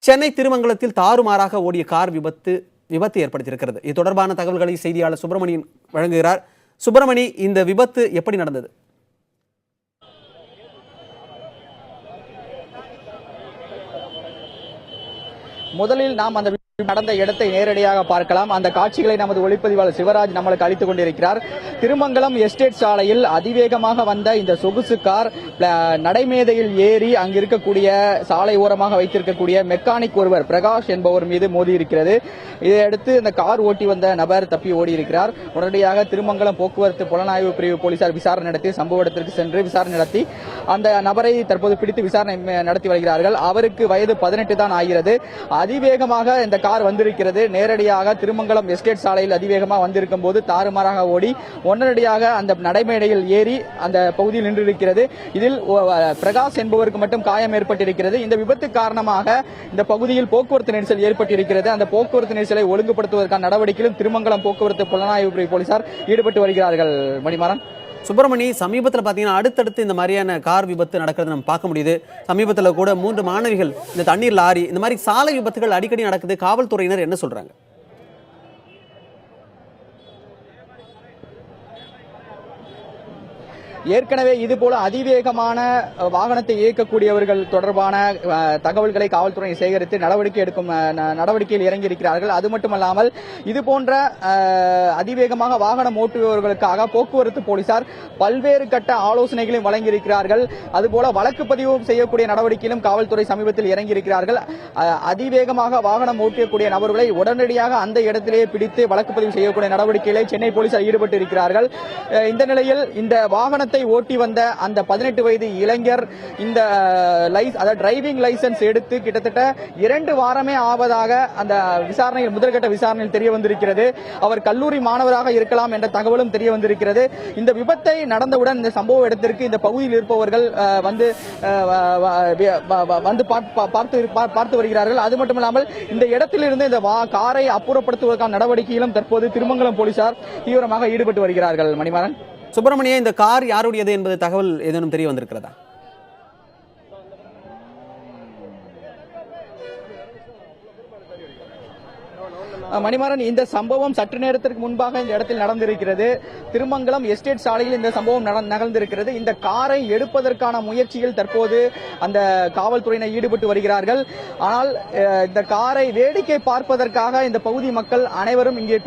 சென்னை திருமங்கலத்தில் தாறுமாறாக ஓடிய கார் விபத்து ஏற்படுத்தியிருக்கிறது. இது தொடர்பான தகவல்களை செய்தியாளர் சுப்பிரமணியன் வழங்குகிறார். சுப்பிரமணி, இந்த விபத்து எப்படி நடந்தது? முதலில் நாம் அந்த நடந்த இடத்தை நேரடியாக பார்க்கலாம். அந்த காட்சிகளை நமது ஒளிப்பதிவாளர் சிவராஜ் நம்மளுக்கு அளித்துக் கொண்டிருக்கிறார். திருமங்கலம் எஸ்டேட் சாலையில் அதிவேகமாக வந்த இந்த சொகுசு கார் நடைமேதையில் ஏறி அங்கு இருக்கக்கூடிய சாலை ஓரமாக வைத்திருக்கக்கூடிய மெக்கானிக் ஒருவர் பிரகாஷ் என்பவர் மீது மோதி இருக்கிறது. இதையடுத்து இந்த கார் ஓட்டி வந்த நபர் தப்பி ஓடி இருக்கிறார். உடனடியாக திருமங்கலம் போக்குவரத்து புலனாய்வு பிரிவு போலீசார் விசாரணை நடத்தி சம்பவ இடத்திற்கு சென்று விசாரணை நடத்தி அந்த நபரை தற்போது பிடித்து விசாரணை நடத்தி வருகிறார்கள். அவருக்கு வயது 18 தான் ஆகிறது. அதிவேகமாக இந்த கார் வந்திருக்கிறது. நேரடியாக திருமங்கலம் எஸ்டேட் சாலையில் அதிவேகமாக வந்திருக்கும் போது தாறுமாறாக ஓடி உடனடியாக அந்த நடைமேடையில் ஏறி அந்த பகுதியில் நின்றிருக்கிறது. இதில் பிரகாஷ் என்பவருக்கு மட்டும் காயம் ஏற்பட்டிருக்கிறது. இந்த விபத்து காரணமாக இந்த பகுதியில் போக்குவரத்து நெரிசல் ஏற்பட்டிருக்கிறது. அந்த போக்குவரத்து நெரிசலை ஒழுங்குபடுத்துவதற்கான நடவடிக்கையிலும் திருமங்கலம் போக்குவரத்து புலனாய்வு பிரிவு போலீசார் ஈடுபட்டு வருகிறார்கள். மணிமாறன். சுப்பிரமணி, சமீபத்தில் பார்த்தீங்கன்னா அடுத்தடுத்து இந்த மாதிரியான கார் விபத்து நடக்கிறது நம்ம பார்க்க முடியுது. சமீபத்தில் கூட 3 மாணவிகள் இந்த தண்ணீர் லாரி இந்த மாதிரி சாலை விபத்துகள் அடிக்கடி நடக்குது. காவல்துறையினர் என்ன சொல்றாங்க? ஏற்கனவே இதுபோல அதிவேகமான வாகனத்தை இயக்கக்கூடியவர்கள் தொடர்பான தகவல்களை காவல்துறை சேகரித்து நடவடிக்கையில் இறங்கி இருக்கிறார்கள். அது மட்டுமல்லாமல் இதுபோன்ற அதிவேகமாக வாகனம் ஓட்டுபவர்களுக்காக போக்குவரத்து போலீசார் பல்வேறு கட்ட ஆலோசனைகளையும் வழங்கியிருக்கிறார்கள். அதுபோல வழக்கு பதிவு செய்யக்கூடிய நடவடிக்கையிலும் காவல்துறை சமீபத்தில் இறங்கியிருக்கிறார்கள். அதிவேகமாக வாகனம் ஓட்டக்கூடிய நபர்களை உடனடியாக அந்த இடத்திலேயே பிடித்து வழக்கு பதிவு செய்யக்கூடிய நடவடிக்கைகளை சென்னை போலீசார் ஈடுபட்டு இருக்கிறார்கள். இந்த நிலையில் இந்த வாகனத்தை ஓட்டி வந்த அந்த 18 வயது இளைஞர் இந்த டிரைவிங் லைசன்ஸ் எடுத்து கிட்டத்தட்ட 2 வாரமே ஆவதாக அந்த விசாரணையில் முதல்கட்ட விசாரணையில் தெரிய வந்திருக்கிறது. அவர் கல்லூரி மாணவராக இருக்கலாம் என்ற தகவலும் தெரிய வந்திருக்கிறது. இந்த விபத்தை நடந்தவுடன் இந்த சம்பவ இடத்திற்கு இந்த பகுதியில் இருப்பவர்கள் வந்து பார்த்து வருகிறார்கள். அது மட்டுமல்லாமல் இந்த இடத்திலிருந்து இந்த காரை அப்புறப்படுத்துவதற்கான நடவடிக்கையிலும் தற்போது திருமங்கலம் போலீசார் தீவிரமாக ஈடுபட்டு வருகிறார்கள். மணிமாறன். சுப்பிரமணிய, இந்த கார் யாருடையது என்பது தகவல் ஏதேனும் தெரிய வந்திருக்கிறதா? மணிமாறன், இந்த சம்பவம் சற்று நேரத்திற்கு முன்பாக இந்த இடத்தில் நடந்திருக்கிறது. திருமங்கலம் எஸ்டேட் சாலையில் இந்த சம்பவம் நடந்திருக்கிறது. இந்த காரை எடுப்பதற்கான முயற்சியில் தற்போது அந்த காவல்துறையினர் ஈடுபட்டு வருகிறார்கள். ஆனால் இந்த காரை வேடிக்கை பார்ப்பதற்காக இந்த பகுதி மக்கள் அனைவரும் இங்கே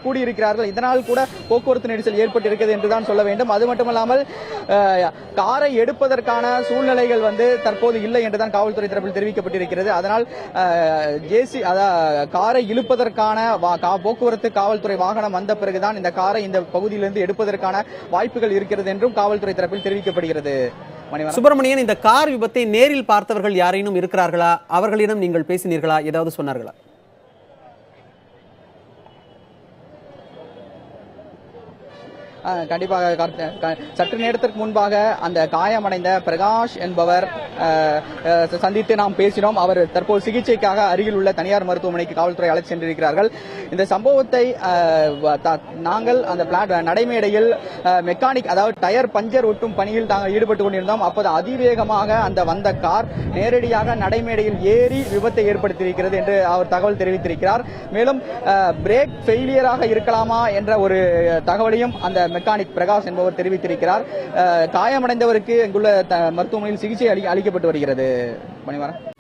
கூடியிருக்கிறார்கள். இதனால் கூட போக்குவரத்து நெரிசல் ஏற்பட்டிருக்கிறது என்றுதான் சொல்ல வேண்டும். அது மட்டுமல்லாமல் காரை எடுப்பதற்கான சூழ்நிலைகள் தற்போது இல்லை என்றுதான் காவல்துறை தரப்பில் தெரிவிக்கப்பட்டிருக்கிறது. அதனால் காரை இழுப்பதற்கான போக்குவரத்து காவல்துறை வாகனம் வந்த பிறகுதான் இந்த காரை இந்த பகுதியிலிருந்து எடுப்பதற்கான வாய்ப்புகள் இருக்கிறது என்றும் காவல்துறை தரப்பில் தெரிவிக்கப்படுகிறது. சுப்பிரமணியன், இந்த கார் விபத்தை நேரில் பார்த்தவர்கள் யாரேனும் இருக்கிறார்களா? அவர்களிடம் நீங்கள் பேசினீர்களா? ஏதாவது சொன்னார்களா? கண்டிப்பாக சற்று நேரத்திற்கு முன்பாக அந்த காயமடைந்த பிரகாஷ் என்பவர் சந்தித்து நாம் பேசினோம். அவர் தற்போது சிகிச்சைக்காக அருகில் உள்ள தனியார் மருத்துவமனைக்கு காவல்துறை அழைத்து சென்றிருக்கிறார்கள். இந்த சம்பவத்தை நாங்கள் அந்த நடைமேடையில் மெக்கானிக் டயர் பஞ்சர் ஒட்டும் பணியில் நாங்கள் ஈடுபட்டு கொண்டிருந்தோம். அப்போது அதிவேகமாக அந்த வந்த கார் நேரடியாக நடைமேடையில் ஏறி விபத்தை ஏற்படுத்தியிருக்கிறது என்று அவர் தகவல் தெரிவித்திருக்கிறார். மேலும் பிரேக் ஃபெயிலியராக இருக்கலாமா என்ற ஒரு தகவலையும் அந்த மெக்கானிக் பிரகாஷ் என்பவர் தெரிவித்திருக்கிறார். காயமடைந்தவருக்கு இங்குள்ள மருத்துவமனையில் சிகிச்சை அளிக்கப்பட்டு வருகிறது. மணிமாறன்.